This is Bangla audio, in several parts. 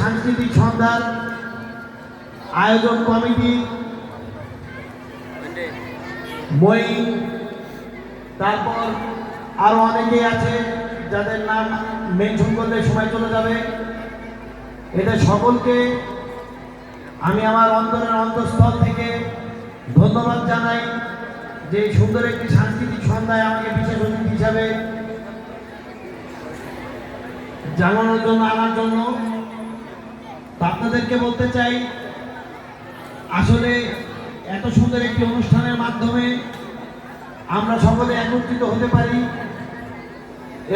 সাংস্কৃতিক সন্ধ্যার আয়োজক কমিটি মই, তারপর আরো অনেকেই আছে যাদের নাম মেনশন করলে সময় চলে যাবে। এদের সকলকে আমি আমার অন্তরের অন্তঃস্থল থেকে ধন্যবাদ জানাই যে সুন্দর একটি সাংস্কৃতিক সন্ধ্যায় আমাকে বিশেষ অতিথি হিসাবে জানানোর জন্য আনার জন্য। আপনাদেরকে বলতে চাই, আসলে এত সুন্দর একটি অনুষ্ঠানের মাধ্যমে আমরা সকলে একত্রিত হতে পারি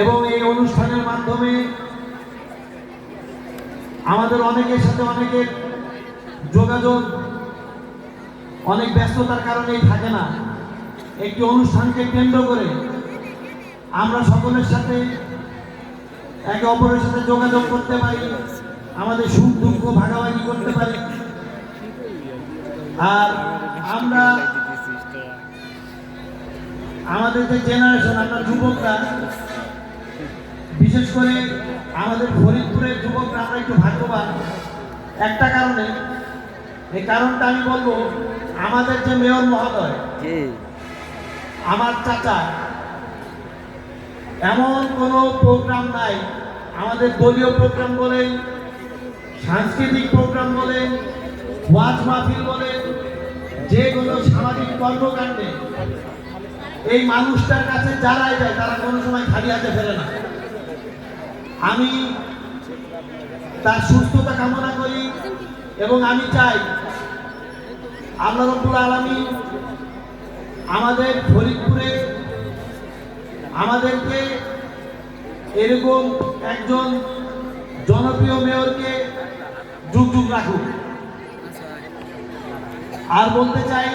এবং এই অনুষ্ঠানের মাধ্যমে আমাদের অনেকের সাথে অনেকের যোগাযোগ অনেক ব্যস্ততার কারণেই থাকে না। একটি অনুষ্ঠানকে কেন্দ্র করে আমরা সকলের সাথে একে অপরের সাথে যোগাযোগ করতে পারি, আমাদের সুখ দুঃখ ভাগাভাগি করতে পারি। আর আমরা আমাদের যে জেনারেশন, আমরা যুবকরা, বিশেষ করে আমাদের ফরিদপুরের যুবকরা আমরা একটু ভাগ্যবান একটা কারণে। এই কারণটা আমি বলবো, আমাদের যে মেয়র মহোদয়, আমার চাচা, এমন কোনো প্রোগ্রাম নাই, আমাদের দলীয় প্রোগ্রাম বলেন, সাংস্কৃতিক প্রোগ্রাম বলেন, ওয়াজ মাহফিল বলেন, যে কোনো সামাজিক কর্মকাণ্ডে এই মানুষটার কাছে যারাই যায় তারা কোনো সময় খালি হাতে ফেরে না। আমি তার সুস্থতা কামনা করি এবং আমি চাই আল্লাহ রাব্বুল আলামিন আমাদের ফরিদপুরে আমাদেরকে এরকম একজন জনপ্রিয় মেয়রকে যুগ যুগ রাখুন। আর বলতে চাই,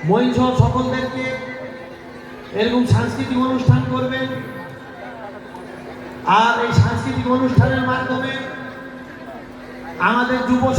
মঈন সহ সকলদেরকে এরকম সাংস্কৃতিক অনুষ্ঠান করবেন, আর এই সাংস্কৃতিক অনুষ্ঠানের মাধ্যমে আমাদের যুব সমাজ